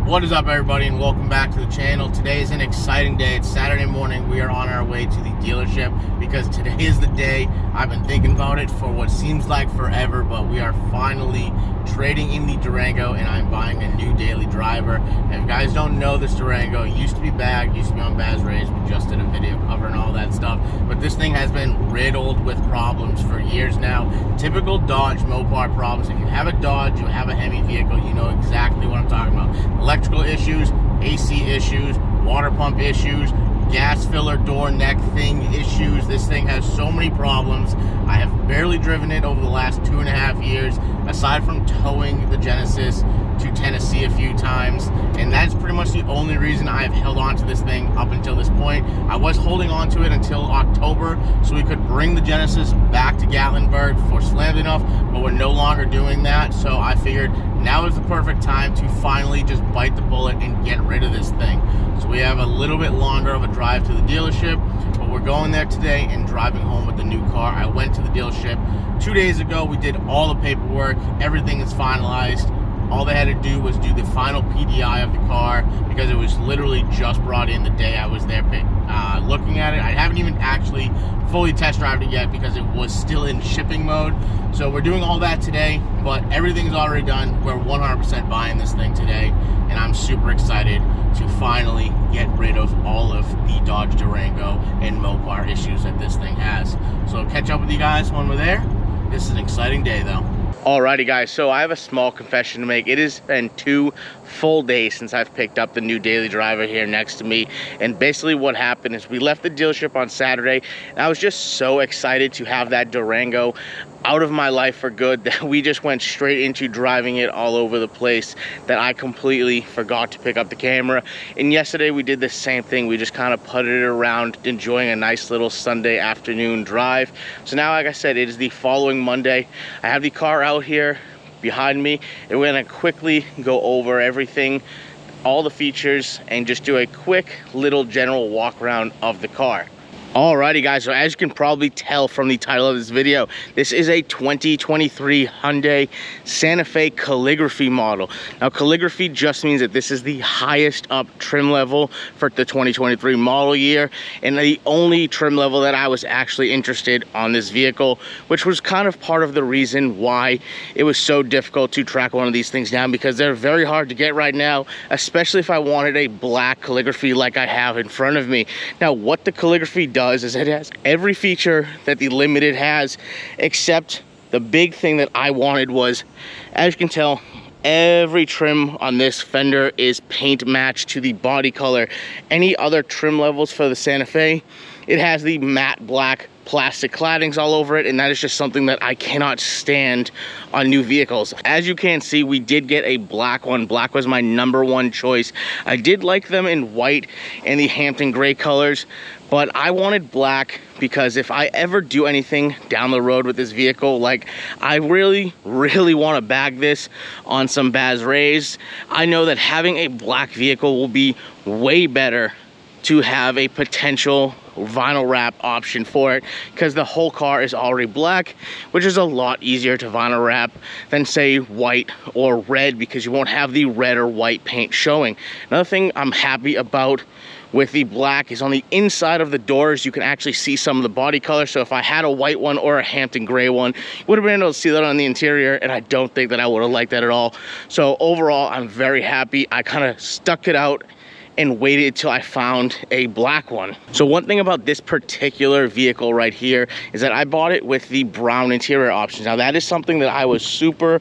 What is up, everybody, and welcome back to the channel. Today is an exciting day. It's Saturday morning. We are on our way to the dealership because today is the day. I've been thinking about it for what seems like forever, but we are finally trading in the Durango and I'm buying a new daily driver. And if you guys don't know, this Durango used to be bagged, used to be on Baz Rays. We just did a video covering all that stuff, but this thing has been riddled with problems for years now. Typical Dodge Mopar problems. If you have a Dodge, you have a Hemi vehicle, you know exactly what I'm talking about. Electrical issues, AC issues, water pump issues, gas filler door neck thing issues. This thing has so many problems. I have barely driven it over the last 2.5 years, aside from towing the Genesis to Tennessee a few times, and that's pretty much the only reason I have held on to this thing up until this point. I was holding on to it until October so we could bring the Genesis back to Gatlinburg for Slammed Enough, but we're no longer doing that, so I figured now is the perfect time to finally just bite the bullet and get rid of this thing. So we have a little bit longer of a drive to the dealership, but we're going there today and driving home with the new car. I went to the dealership 2 days ago. We did all the paperwork. Everything is finalized. All they had to do was do the final PDI of the car because it was literally just brought in the day I was there looking at it. I haven't even actually fully test drive it yet because it was still in shipping mode. So we're doing all that today, but everything's already done. We're 100% buying this thing today, and I'm super excited to finally get rid of all of the Dodge Durango and Mopar issues that this thing has. So I'll catch up with you guys when we're there. This is an exciting day though. Alrighty guys, so I have a small confession to make. It has been 2 full days since I've picked up the new daily driver here next to me, and basically what happened is we left the dealership on Saturday and I was just so excited to have that Durango out of my life for good that we just went straight into driving it all over the place that I completely forgot to pick up the camera. And yesterday we did the same thing. We just kind of putted it around, enjoying a nice little Sunday afternoon drive. So now, like I said, it is the following Monday. I have the car out here behind me and we're gonna quickly go over everything, all the features, and just do a quick little general walk around of the car. Alrighty guys, so as you can probably tell from the title of this video, this is a 2023 Hyundai Santa Fe Calligraphy model. Now Calligraphy just means that this is the highest up trim level for the 2023 model year, and the only trim level that I was actually interested on this vehicle, which was kind of part of the reason why it was so difficult to track one of these things down, because they're very hard to get right now, especially if I wanted a black Calligraphy like I have in front of me. Now what the Calligraphy does is it has every feature that the Limited has, except the big thing that I wanted was, as you can tell, every trim on this fender is paint matched to the body color. Any other trim levels for the Santa Fe, it has the matte black plastic claddings all over it, and that is just something that I cannot stand on new vehicles. As you can see, we did get a black one. Black was my #1 choice. I did like them in white and the Hampton gray colors, but I wanted black because if I ever do anything down the road with this vehicle, like I really want to bag this on some Baz Rays, I know that having a black vehicle will be way better to have a potential vinyl wrap option for it, because the whole car is already black, which is a lot easier to vinyl wrap than say white or red, because you won't have the red or white paint showing. Another thing I'm happy about with the black is on the inside of the doors you can actually see some of the body color. So if I had a white one or a Hampton gray one, you would have been able to see that on the interior, and I don't think that I would have liked that at all. So overall, I'm very happy. I kind of stuck it out and waited till I found a black one. So one thing about this particular vehicle right here is that I bought it with the brown interior options. Now that is something that I was super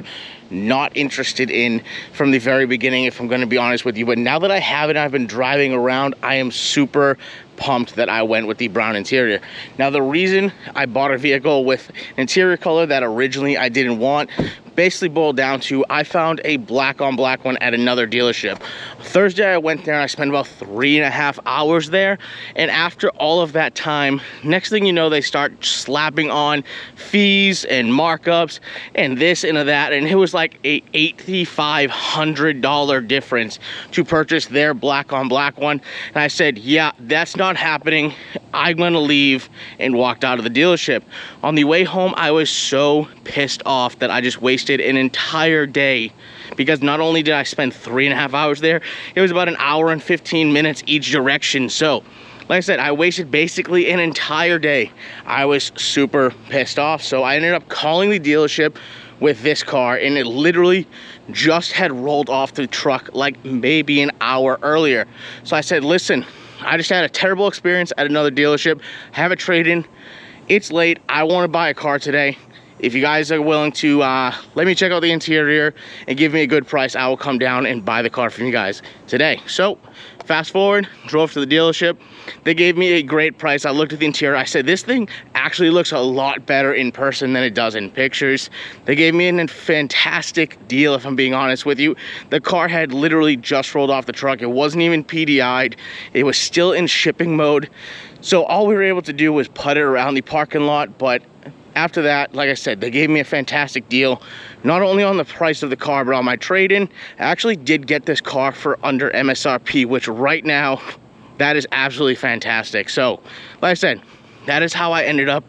not interested in from the very beginning, if I'm going to be honest with you, but now that I have it, I've been driving around, I am super pumped that I went with the brown interior. Now the reason I bought a vehicle with interior color that originally I didn't want basically boiled down to, I found a black on black one at another dealership. Thursday I went there and I spent about 3.5 hours there, and after all of that time, next thing you know, they start slapping on fees and markups and this and that, and it was like a $8,500 difference to purchase their black on black one. And I said, yeah, that's not happening. I'm gonna leave, and walked out of the dealership. On the way home, I was so pissed off that I just wasted an entire day because not only did I spend 3.5 hours there, it was about 1 hour and 15 minutes each direction. So like I said, I wasted basically an entire day. I was super pissed off, so I ended up calling the dealership with this car, and it literally just had rolled off the truck like maybe an hour earlier. So I said, listen, I just had a terrible experience at another dealership, have a trade-in, it's late, I want to buy a car today. If you guys are willing to let me check out the interior and give me a good price, I will come down and buy the car from you guys today. So fast forward, drove to the dealership. They gave me a great price. I looked at the interior. I said, this thing actually looks a lot better in person than it does in pictures. They gave me a fantastic deal, if I'm being honest with you. The car had literally just rolled off the truck. It wasn't even PDI'd. It was still in shipping mode. So all we were able to do was put it around the parking lot, but after that, like I said, they gave me a fantastic deal, not only on the price of the car, but on my trade-in. I actually did get this car for under MSRP, which right now, that is absolutely fantastic. So, like I said, that is how I ended up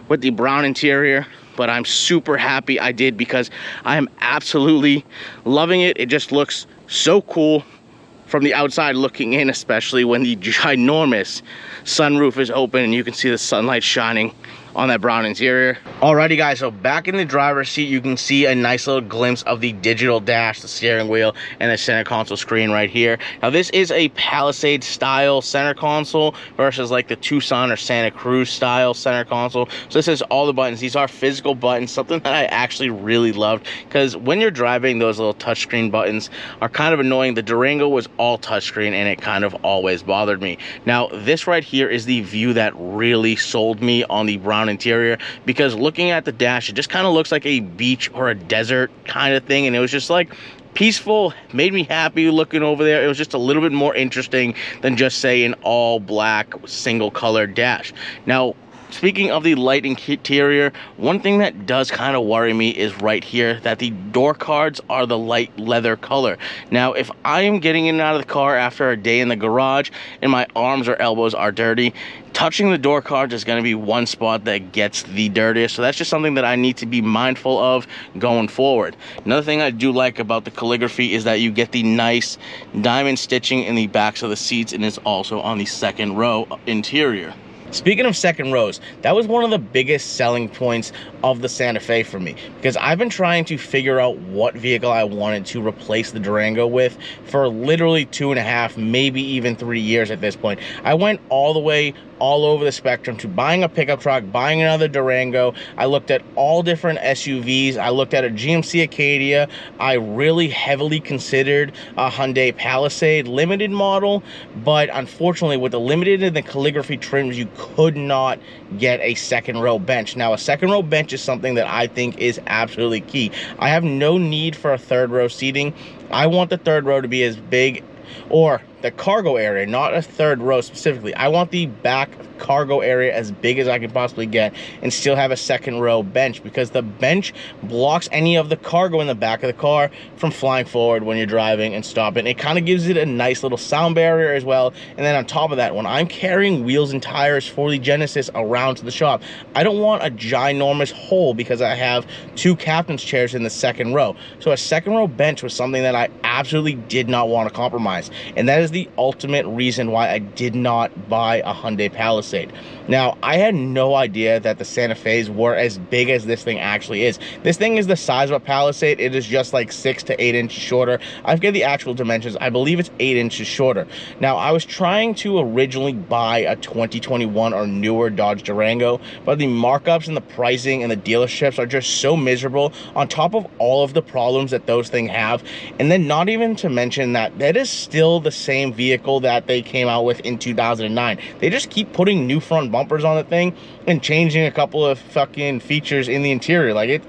with the brown interior, but I'm super happy I did because I am absolutely loving it. It just looks so cool from the outside looking in, especially when the ginormous sunroof is open and you can see the sunlight shining on that brown interior. Alrighty guys, so back in the driver's seat, you can see a nice little glimpse of the digital dash, the steering wheel, and the center console screen right here. Now this is a Palisade style center console versus like the Tucson or Santa Cruz style center console. So this is all the buttons. These are physical buttons, something that I actually really loved, because when you're driving, those little touchscreen buttons are kind of annoying. The Durango was all touchscreen and it kind of always bothered me. Now this right here is the view that really sold me on the brown interior, because looking at the dash, it just kind of looks like a beach or a desert kind of thing, and it was just like peaceful, made me happy looking over there. It was just a little bit more interesting than just say an all black single color dash. Now speaking of the light interior, one thing that does kind of worry me is right here that the door cards are the light leather color. Now, if I am getting in and out of the car after a day in the garage and my arms or elbows are dirty, touching the door cards is going to be one spot that gets the dirtiest. So that's just something that I need to be mindful of going forward. Another thing I do like about the Calligraphy is that you get the nice diamond stitching in the backs of the seats, and it's also on the second row interior. Speaking of second rows, that was one of the biggest selling points of the Santa Fe for me, because I've been trying to figure out what vehicle I wanted to replace the Durango with for literally 2.5, maybe even 3 years at this point. I went all the way all over the spectrum to buying a pickup truck, buying another Durango. I looked at all different SUVs. I looked at a GMC Acadia. I really heavily considered a Hyundai Palisade limited model, but unfortunately with the limited and the Calligraphy trims, you could not get a second row bench. Now a second row bench is something that I think is absolutely key. I have no need for a third row seating. I want the third row to be as big, or the cargo area, not a third row specifically. I want the back cargo area as big as I can possibly get and still have a second row bench, because the bench blocks any of the cargo in the back of the car from flying forward when you're driving and stopping. It kind of gives it a nice little sound barrier as well. And then on top of that, when I'm carrying wheels and tires for the Genesis around to the shop, I don't want a ginormous hole because I have 2 captain's chairs in the second row. So a second row bench was something that I absolutely did not want to compromise, and that is the ultimate reason why I did not buy a Hyundai Palisade. Now, I had no idea that the Santa Fe's were as big as this thing actually is. This thing is the size of a Palisade. It is just like 6 to 8 inches shorter. I've got the actual dimensions. I believe it's 8 inches shorter. Now, I was trying to originally buy a 2021 or newer Dodge Durango, but the markups and the pricing and the dealerships are just so miserable, on top of all of the problems that those things have. And then not even to mention that that is still the same vehicle that they came out with in 2009. They just keep putting new front bumpers on the thing and changing a couple of fucking features in the interior. Like it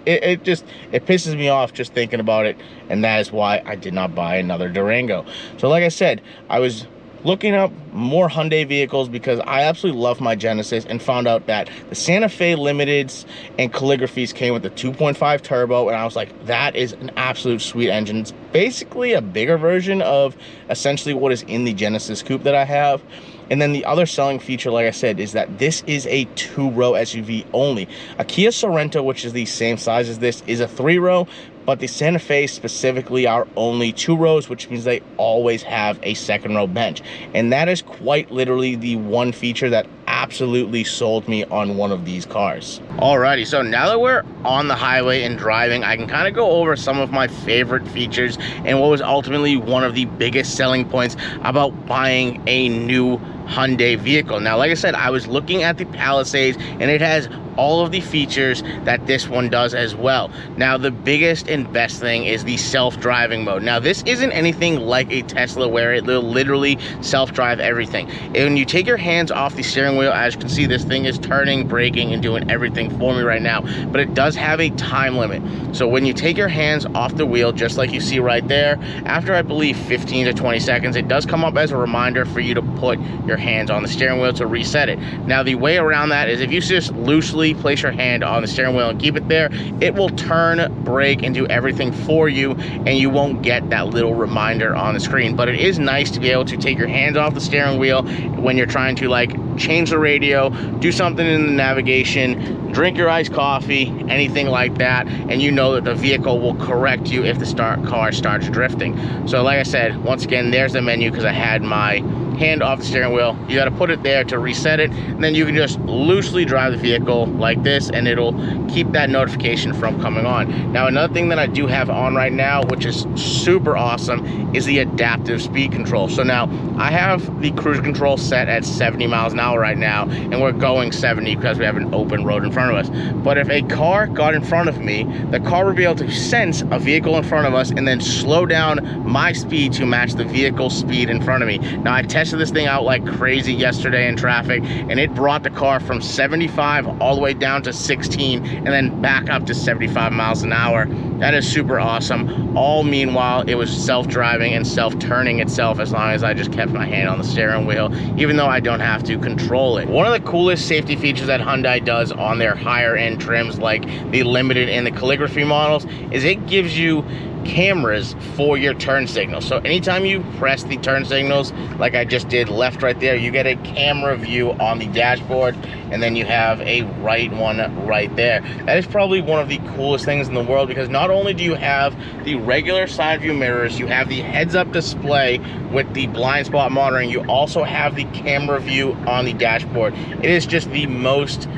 pisses me off just thinking about it, and that is why I did not buy another Durango. So like I said, I was looking up more Hyundai vehicles because I absolutely love my Genesis, and found out that the Santa Fe Limiteds and Calligraphies came with the 2.5 turbo, and I was like, that is an absolute sweet engine. It's basically a bigger version of essentially what is in the Genesis Coupe that I have. And then the other selling feature, like I said, is that this is a 2-row SUV only. A Kia Sorento, which is the same size as this, is a 3-row, but the Santa Fe specifically are only 2 rows, which means they always have a second row bench. And that is quite literally the one feature that absolutely sold me on one of these cars. Alrighty, so now that we're on the highway and driving, I can kind of go over some of my favorite features and what was ultimately one of the biggest selling points about buying a new Hyundai vehicle. Now, like I said, I was looking at the Palisades and it has all of the features that this one does as well. Now, the biggest and best thing is the self-driving mode. Now, this isn't anything like a Tesla where it will literally self-drive everything. And when you take your hands off the steering wheel, as you can see, this thing is turning, braking, and doing everything for me right now, but it does have a time limit. So when you take your hands off the wheel, just like you see right there, after I believe 15 to 20 seconds, it does come up as a reminder for you to put your hands on the steering wheel to reset it. Now, the way around that is if you just loosely place your hand on the steering wheel and keep it there, it will turn, brake, and do everything for you, and you won't get that little reminder on the screen. But it is nice to be able to take your hands off the steering wheel when you're trying to like change the radio, do something in the navigation, drink your iced coffee, anything like that, and you know that the vehicle will correct you if the car starts drifting. So like I said, once again, there's the menu because I had my hand off the steering wheel. You got to put it there to reset it, and then you can just loosely drive the vehicle like this and it'll keep that notification from coming on. Now, another thing that I do have on right now, which is super awesome, is the adaptive speed control. So now I have the cruise control set at 70 miles an hour right now, and we're going 70 because we have an open road in front of us. But if a car got in front of me, the car would be able to sense a vehicle in front of us and then slow down my speed to match the vehicle's speed in front of me. Now, I tested this thing out like crazy yesterday in traffic, and it brought the car from 75 all the way down to 16 and then back up to 75 miles an hour. That is super awesome. All meanwhile, it was self-driving and self-turning itself as long as I just kept my hand on the steering wheel, even though I don't have to control it. One of the coolest safety features that Hyundai does on their higher end trims like the Limited and the Calligraphy models is it gives you cameras for your turn signals. So anytime you press the turn signals, like I just did left right there, you get a camera view on the dashboard, and then you have a right one right there. That is probably one of the coolest things in the world, because not only do you have the regular side view mirrors, you have the heads-up display with the blind spot monitoring, you also have the camera view on the dashboard. It is just the most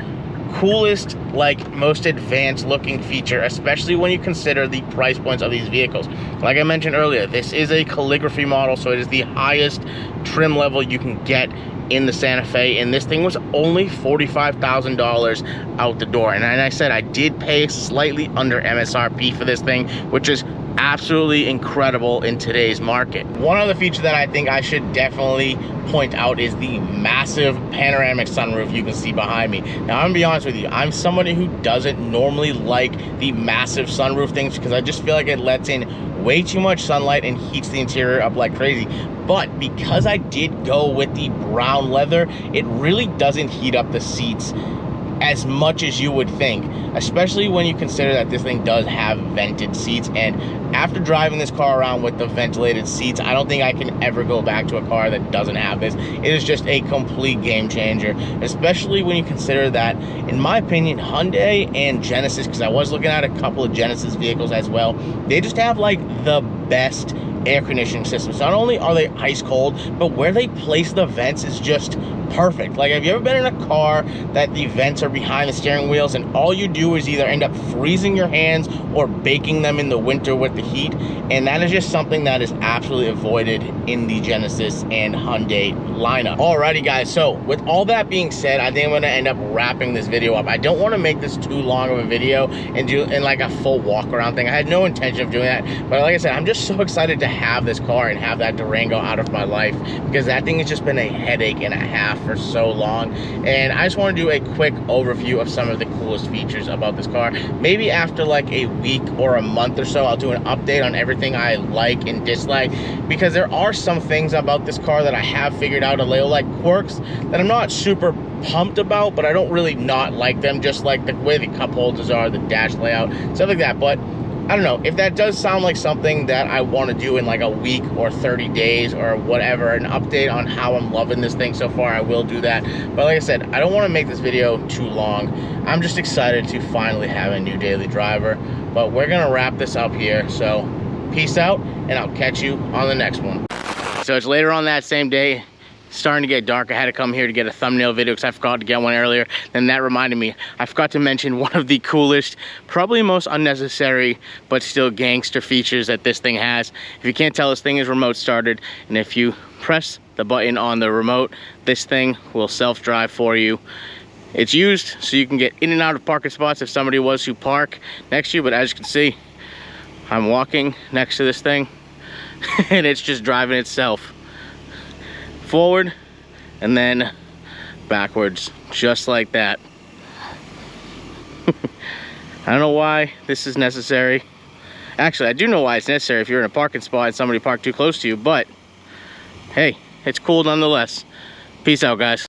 coolest, like most advanced looking feature, especially when you consider the price points of these vehicles. Like I mentioned earlier, this is a Calligraphy model, so it is the highest trim level you can get in the Santa Fe, and this thing was only $45,000 out the door. And I said I did pay slightly under MSRP for this thing, which is absolutely incredible in today's market. One other feature that I think I should definitely point out is the massive panoramic sunroof you can see behind me. Now, I'm gonna be honest with you, I'm somebody who doesn't normally like the massive sunroof things because I just feel like it lets in way too much sunlight and heats the interior up like crazy. But because I did go with the brown leather, it really doesn't heat up the seats as much as you would think, especially when you consider that this thing does have vented seats. And after driving this car around with the ventilated seats, I don't think I can ever go back to a car that doesn't have this. It is just a complete game changer, especially when you consider that, in my opinion, Hyundai and Genesis, because I was looking at a couple of Genesis vehicles as well, they just have like the best air conditioning systems. Not only are they ice cold, but where they place the vents is just perfect. Like, have you ever been in a car that the vents are behind the steering wheels and all you do is either end up freezing your hands or baking them in the winter with the heat? And that is just something that is absolutely avoided in the Genesis and Hyundai lineup. Alrighty guys, so with all that being said, I think I'm going to end up wrapping this video up. I don't want to make this too long of a video and do in like a full walk around thing. I had no intention of doing that, but like I said, I'm just so excited to have this car and have that Durango out of my life, because that thing has just been a headache and a half for so long. And I just want to do a quick overview of some of the coolest features about this car. Maybe after like a week or a month or so, I'll do an update on everything I like and dislike, because there are some things about this car that I have figured out, a little like quirks that I'm not super pumped about, but I don't really not like them, just like the way the cup holders are, the dash layout, stuff like that. But I don't know if that does sound like something that I want to do in like a week or 30 days or whatever, an update on how I'm loving this thing so far, I will do that. But like I said, I don't want to make this video too long. I'm just excited to finally have a new daily driver. But we're gonna wrap this up here, so peace out, and I'll catch you on the next one. So it's later on that same day, starting to get dark. I had to come here to get a thumbnail video because I forgot to get one earlier. Then that reminded me, I forgot to mention one of the coolest, probably most unnecessary, but still gangster features that this thing has. If you can't tell, this thing is remote started, and if you press the button on the remote, this thing will self-drive for you. It's used so you can get in and out of parking spots if somebody was to park next to you, but as you can see, I'm walking next to this thing and it's just driving itself forward and then backwards, just like that. I don't know why this is necessary. Actually, I do know why it's necessary if you're in a parking spot and somebody parked too close to you, but hey, it's cool nonetheless. Peace out, guys.